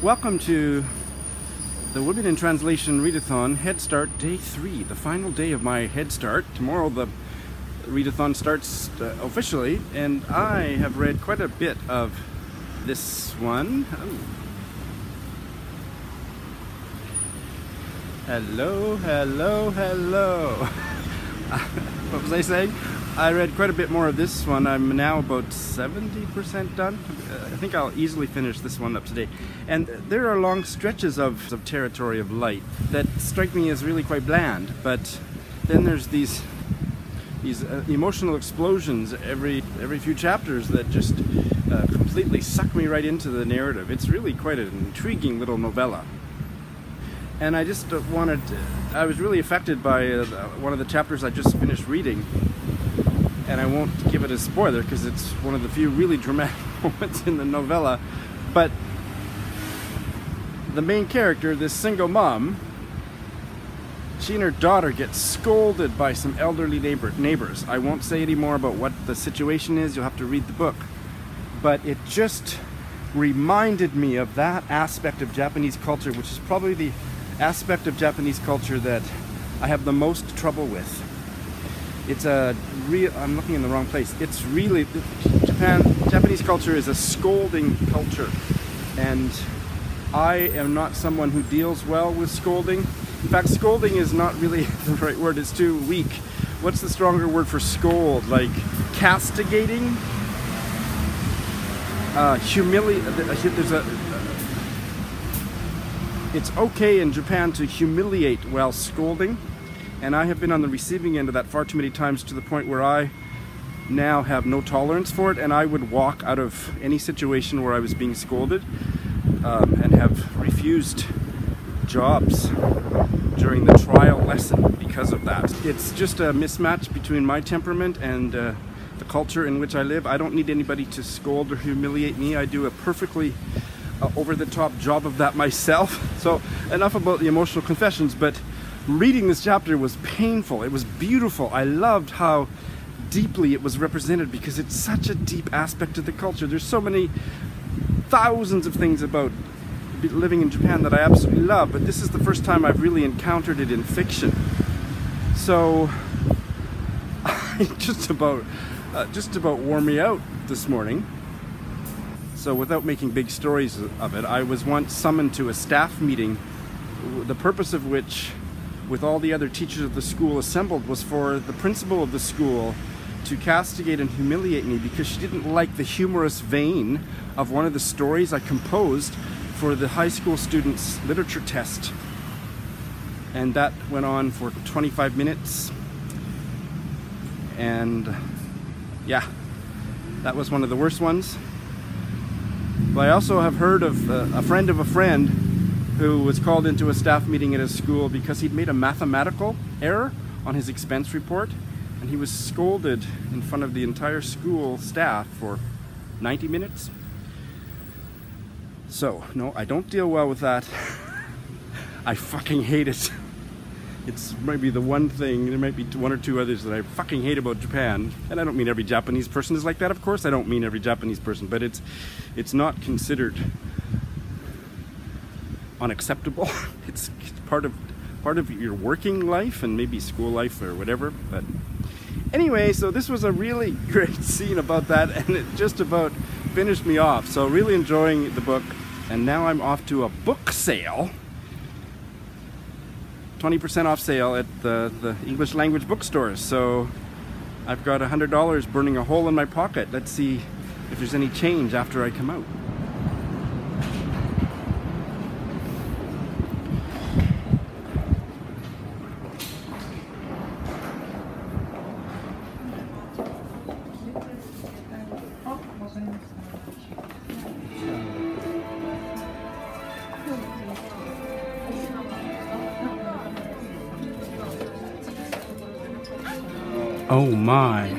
Welcome to the Women in Translation Readathon Headstart Day 3, the final day of my Headstart. Tomorrow the Readathon starts officially, and I have read quite a bit of this one. Hello, hello, hello. What was I saying? I read quite a bit more of this one. I'm now about 70% done. I think I'll easily finish this one up today. And there are long stretches of territory of light that strike me as really quite bland. But then there's these emotional explosions every few chapters that just completely suck me right into the narrative. It's really quite an intriguing little novella. And I just I was really affected by one of the chapters I just finished reading. And I won't give it a spoiler because it's one of the few really dramatic moments in the novella. But the main character, this single mom, she and her daughter get scolded by some elderly neighbors. I won't say any more about what the situation is. You'll have to read the book. But it just reminded me of that aspect of Japanese culture, which is probably the aspect of Japanese culture that I have the most trouble with. It's I'm looking in the wrong place. It's really, Japanese culture is a scolding culture. And I am not someone who deals well with scolding. In fact, scolding is not really the right word. It's too weak. What's the stronger word for scold? Like castigating? It's okay in Japan to humiliate while scolding. And I have been on the receiving end of that far too many times to the point where I now have no tolerance for it, and I would walk out of any situation where I was being scolded and have refused jobs during the trial lesson because of that. It's just a mismatch between my temperament and the culture in which I live. I don't need anybody to scold or humiliate me. I do a perfectly over-the-top job of that myself. So enough about the emotional confessions, but reading this chapter was painful. It was beautiful. I loved how deeply it was represented because it's such a deep aspect of the culture. There's so many thousands of things about living in Japan that I absolutely love, but this is the first time I've really encountered it in fiction. So it just about wore me out this morning. So without making big stories of it, I was once summoned to a staff meeting, the purpose of which, with all the other teachers of the school assembled, was for the principal of the school to castigate and humiliate me because she didn't like the humorous vein of one of the stories I composed for the high school students' literature test. And that went on for 25 minutes. And yeah, that was one of the worst ones. But I also have heard of a friend of a friend who was called into a staff meeting at his school because he'd made a mathematical error on his expense report, and he was scolded in front of the entire school staff for 90 minutes. So, no, I don't deal well with that. I fucking hate it. It's maybe the one thing, there might be one or two others that I fucking hate about Japan. And I don't mean every Japanese person is like that, of course. I don't mean every Japanese person, but it's not considered unacceptable. It's part of your working life and maybe school life or whatever. But anyway, so this was a really great scene about that, and it just about finished me off. So really enjoying the book, and now I'm off to a book sale. 20% off sale at the English language bookstores. So I've got $100 burning a hole in my pocket. Let's see if there's any change after I come out. Oh my.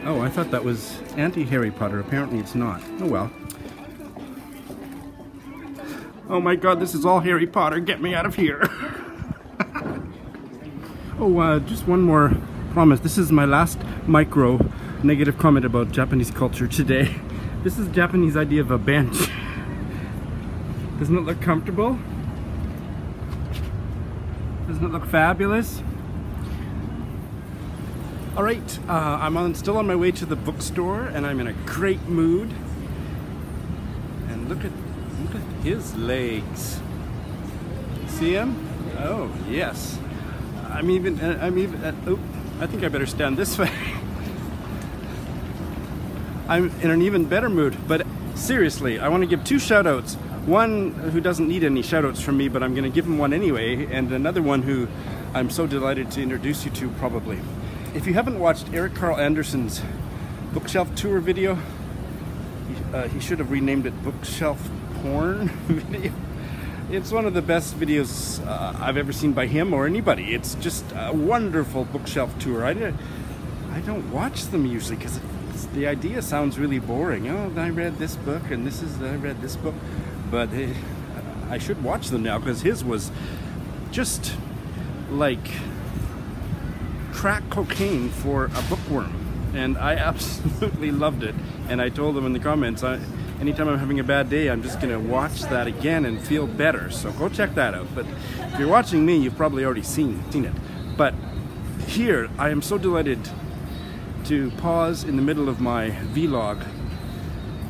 Oh, I thought that was anti-Harry Potter. Apparently it's not. Oh well. Oh my god, this is all Harry Potter. Get me out of here. Oh, just one more promise. This is my last micro negative comment about Japanese culture today. This is Japanese idea of a bench. Doesn't it look comfortable? Doesn't it look fabulous? Alright, I'm still on my way to the bookstore and I'm in a great mood. And look at his legs. See him? Oh, yes. I'm even, oh, I think I better stand this way. I'm in an even better mood, but seriously, I want to give two shout outs. One who doesn't need any shout outs from me, but I'm going to give him one anyway, and another one who I'm so delighted to introduce you to probably. If you haven't watched Eric Carl Anderson's bookshelf tour video, he should have renamed it Bookshelf Porn video. It's one of the best videos I've ever seen by him or anybody. It's just a wonderful bookshelf tour. I don't watch them usually because the idea sounds really boring. Oh, I read this book and I read this book. But I should watch them now because his was just like crack cocaine for a bookworm. And I absolutely loved it. And I told them in the comments, anytime I'm having a bad day, I'm just going to watch that again and feel better. So go check that out. But if you're watching me, you've probably already seen it. But here, I am so delighted to pause in the middle of my vlog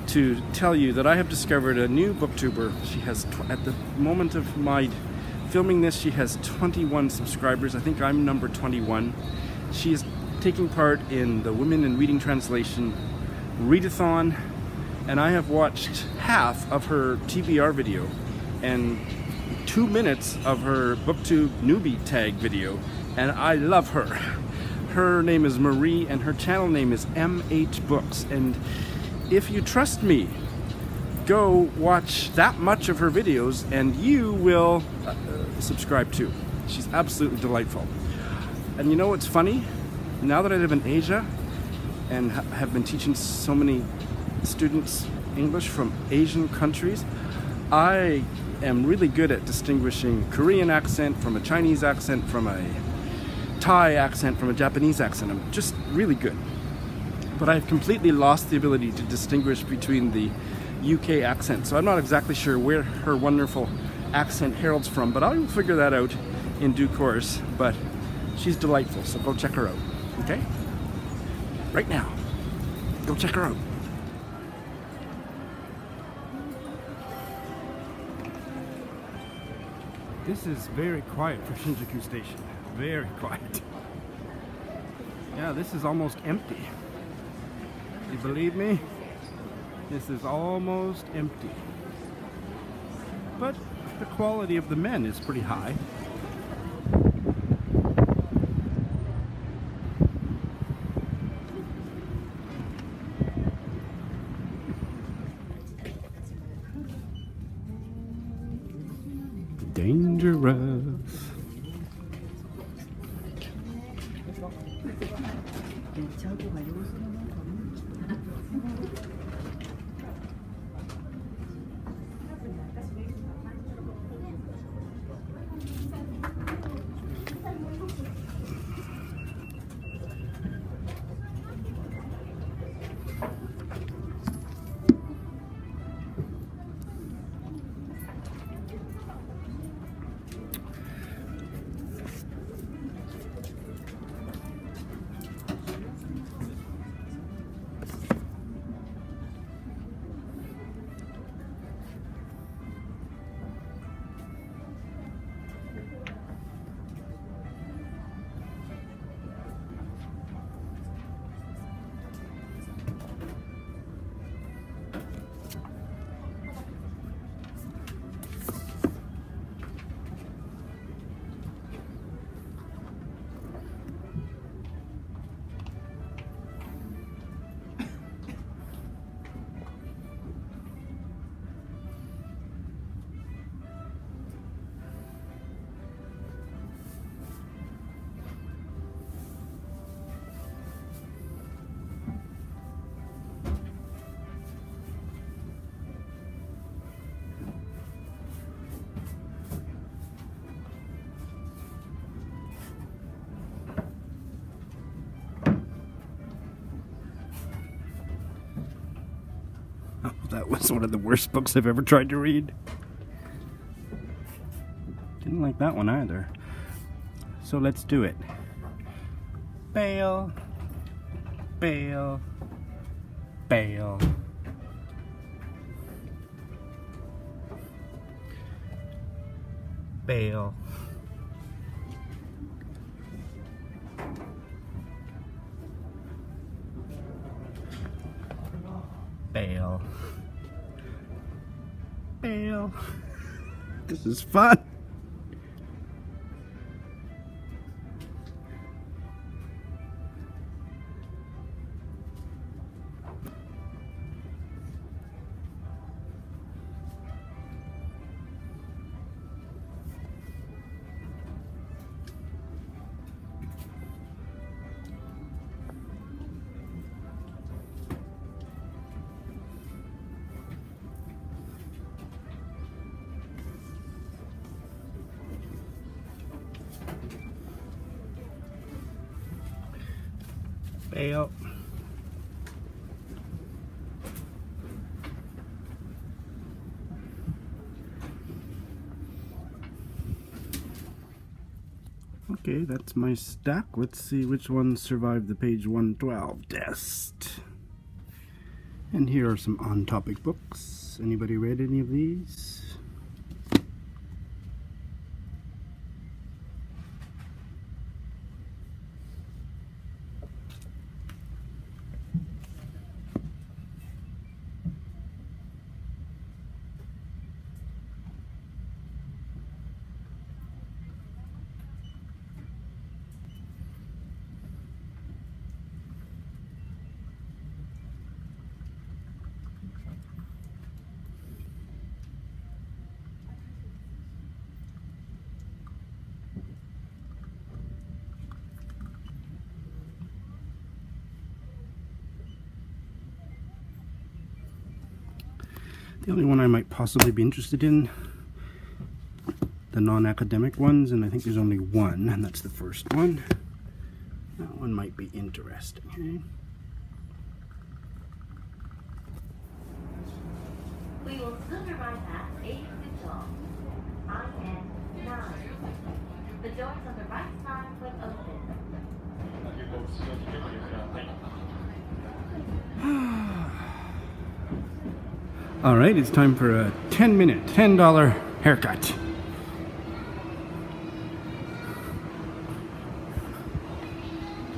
to tell you that I have discovered a new booktuber. She has, at the moment of my filming this, she has 21 subscribers. I think I'm number 21. She is taking part in the Women in Reading Translation Readathon, and I have watched half of her TBR video and 2 minutes of her BookTube newbie tag video, and I love her. Her name is Marie and her channel name is MH Books, and if you trust me, go watch that much of her videos and you will subscribe too. She's absolutely delightful. And you know what's funny? Now that I live in Asia and have been teaching so many students English from Asian countries, I am really good at distinguishing Korean accent from a Chinese accent, from a Thai accent, from a Japanese accent. I'm just really good. But I've completely lost the ability to distinguish between the UK accent. So I'm not exactly sure where her wonderful accent heralds from, but I'll figure that out in due course. But she's delightful, so go check her out, okay? Right now, go check her out. This is very quiet for Shinjuku Station. Very quiet. Yeah, this is almost empty. You believe me? This is almost empty. But the quality of the men is pretty high. Dangerous. was one of the worst books I've ever tried to read. Didn't like that one either. So let's do it. Bail. Bail. Bail. Bail. Bail. Bail. This is fun. Bail. Okay, that's my stack. Let's see which ones survived the page 112 test. And here are some on-topic books. Anybody read any of these? The only one I might possibly be interested in, the non-academic ones, and I think there's only one, and that's the first one. That one might be interesting, eh? We will soon arrive at 8 Guitar. I am 9. The doors on the right side will open. Alright, it's time for a 10-minute, $10 haircut.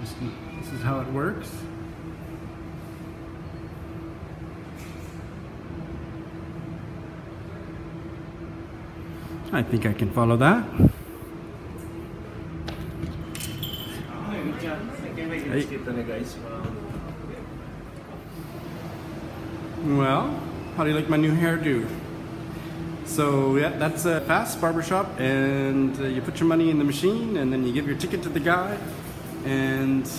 This is how it works. I think I can follow that. Well, how do you like my new hairdo? So yeah, that's a fast barbershop, and you put your money in the machine and then you give your ticket to the guy. And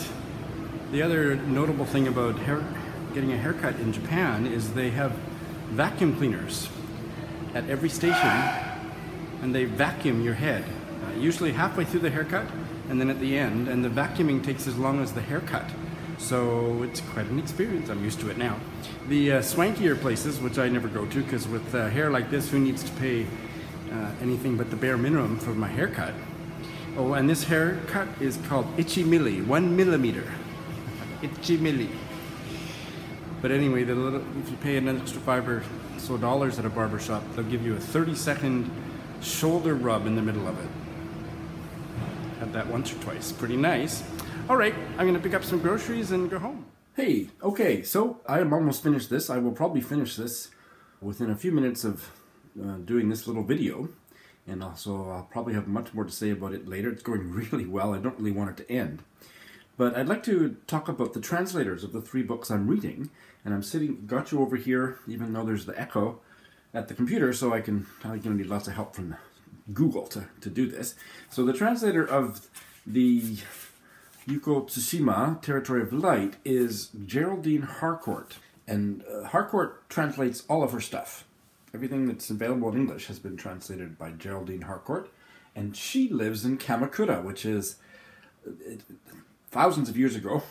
the other notable thing about getting a haircut in Japan is they have vacuum cleaners at every station, and they vacuum your head, usually halfway through the haircut and then at the end, and the vacuuming takes as long as the haircut. So it's quite an experience. I'm used to it now. The swankier places, which I never go to, because with hair like this, who needs to pay anything but the bare minimum for my haircut? Oh, and this haircut is called Ichimilli, 1 millimeter. Ichimilli. But anyway, if you pay an extra $5 or so at a barber shop, they'll give you a 30-second shoulder rub in the middle of it. Had that once or twice. Pretty nice. All right, I'm gonna pick up some groceries and go home. Hey, okay, so I am almost finished this. I will probably finish this within a few minutes of doing this little video. And also, I'll probably have much more to say about it later. It's going really well. I don't really want it to end. But I'd like to talk about the translators of the 3 books I'm reading. And I'm got you over here, even though there's the echo at the computer, so I'm gonna need lots of help from Google to do this. So the translator of the Yuko Tsushima, Territory of Light, is Geraldine Harcourt. And Harcourt translates all of her stuff. Everything that's available in English has been translated by Geraldine Harcourt. And she lives in Kamakura, which is thousands of years ago.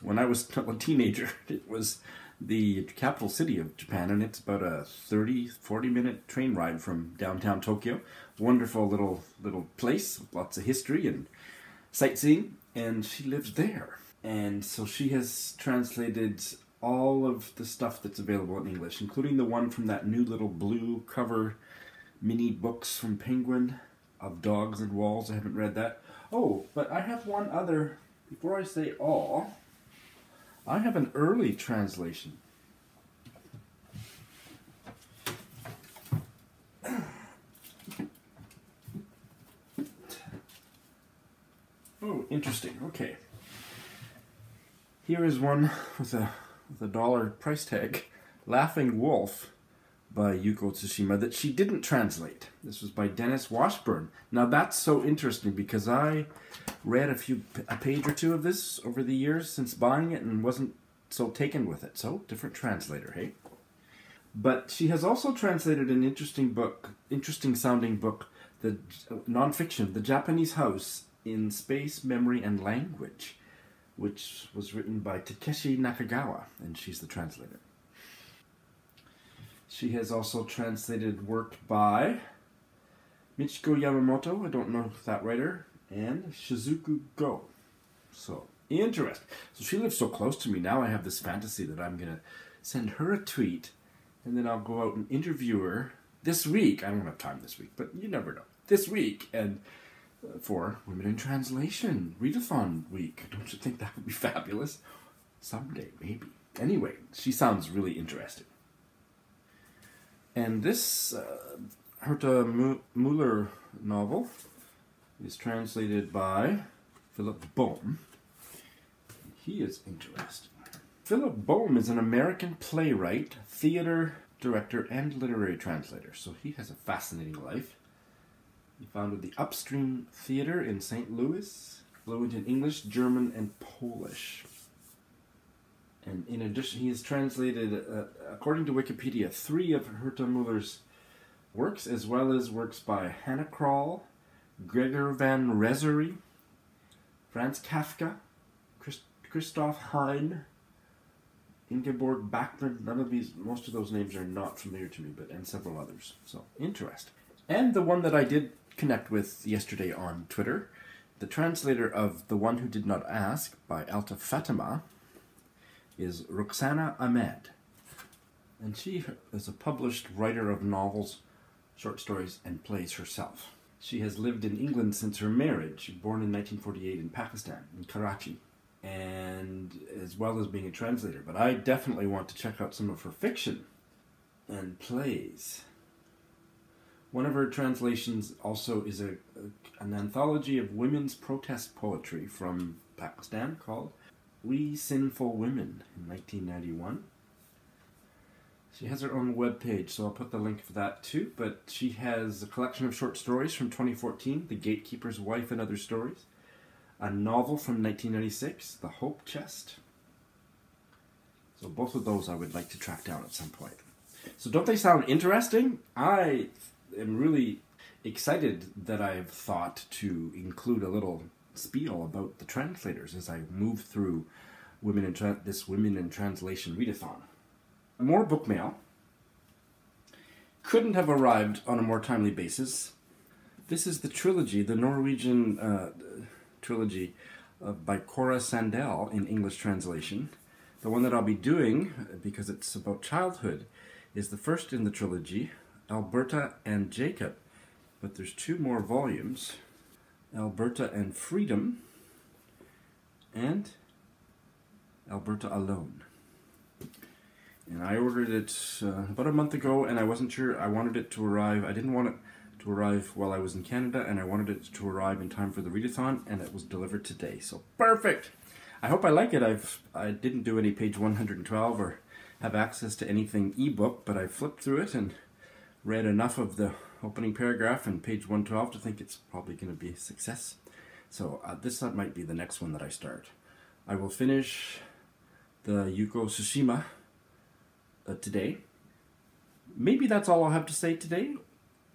When I was a teenager, it was the capital city of Japan, and it's about a 30-40 minute train ride from downtown Tokyo. Wonderful little place, lots of history and sightseeing, and she lives there. And so she has translated all of the stuff that's available in English, including the one from that new little blue cover mini books from Penguin of Dogs and Walls. I haven't read that. Oh, but I have one other, before I say all, I have an early translation. Oh, interesting. Okay. Here is one with a dollar price tag, Laughing Wolf by Yuko Tsushima, that she didn't translate. This was by Dennis Washburn. Now that's so interesting because I read a page or two of this over the years since buying it and wasn't so taken with it. So, different translator, hey? But she has also translated an interesting sounding book, the nonfiction, The Japanese House in Space, Memory, and Language, which was written by Takeshi Nakagawa, and she's the translator. She has also translated work by Michiko Yamamoto, I don't know that writer, and Shizuku Go. So, interesting. So she lives so close to me, now I have this fantasy that I'm going to send her a tweet, and then I'll go out and interview her this week. I don't have time this week, but you never know. This week, and for Women in Translation, Readathon Week. Don't you think that would be fabulous? Someday, maybe. Anyway, she sounds really interesting. And this Herta Müller novel is translated by Philip Boehm. He is interesting. Philip Boehm is an American playwright, theater director, and literary translator. So he has a fascinating life. He founded the Upstream Theater in St. Louis, fluent in English, German, and Polish. And in addition, he has translated, according to Wikipedia, 3 of Herta Müller's works, as well as works by Hannah Krall, Gregor van Rezery, Franz Kafka, Christoph Hein, Ingeborg Bachmann. None of these, most of those names are not familiar to me, and several others. So, interesting. And the one that I did connect with yesterday on Twitter, the translator of The One Who Did Not Ask by Alta Fatima, is Roxana Ahmed. And she is a published writer of novels, short stories, and plays herself. She has lived in England since her marriage, born in 1948 in Pakistan, in Karachi, and as well as being a translator. But I definitely want to check out some of her fiction and plays. One of her translations also is an anthology of women's protest poetry from Pakistan called We Sinful Women in 1991. She has her own webpage, so I'll put the link for that too. But she has a collection of short stories from 2014, The Gatekeeper's Wife and Other Stories, a novel from 1996, The Hope Chest. So both of those I would like to track down at some point. So don't they sound interesting? I am really excited that I've thought to include a little spiel about the translators as I move through this Women in Translation Readathon. More book mail. Couldn't have arrived on a more timely basis. This is the trilogy, the Norwegian trilogy by Cora Sandell in English translation. The one that I'll be doing, because it's about childhood, is the first in the trilogy, Alberta and Jacob. But there's 2 more volumes, Alberta and Freedom, and Alberta Alone. And I ordered it about a month ago, and I wasn't sure. I wanted it to arrive. I didn't want it to arrive while I was in Canada, and I wanted it to arrive in time for the readathon, and it was delivered today. So perfect! I hope I like it. I didn't do any page 112 or have access to anything ebook, but I flipped through it and read enough of the opening paragraph in page 112 to think it's probably going to be a success. So this might be the next one that I start. I will finish the Yuko Tsushima today. Maybe that's all I'll have to say today,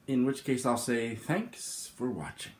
in which case I'll say thanks for watching.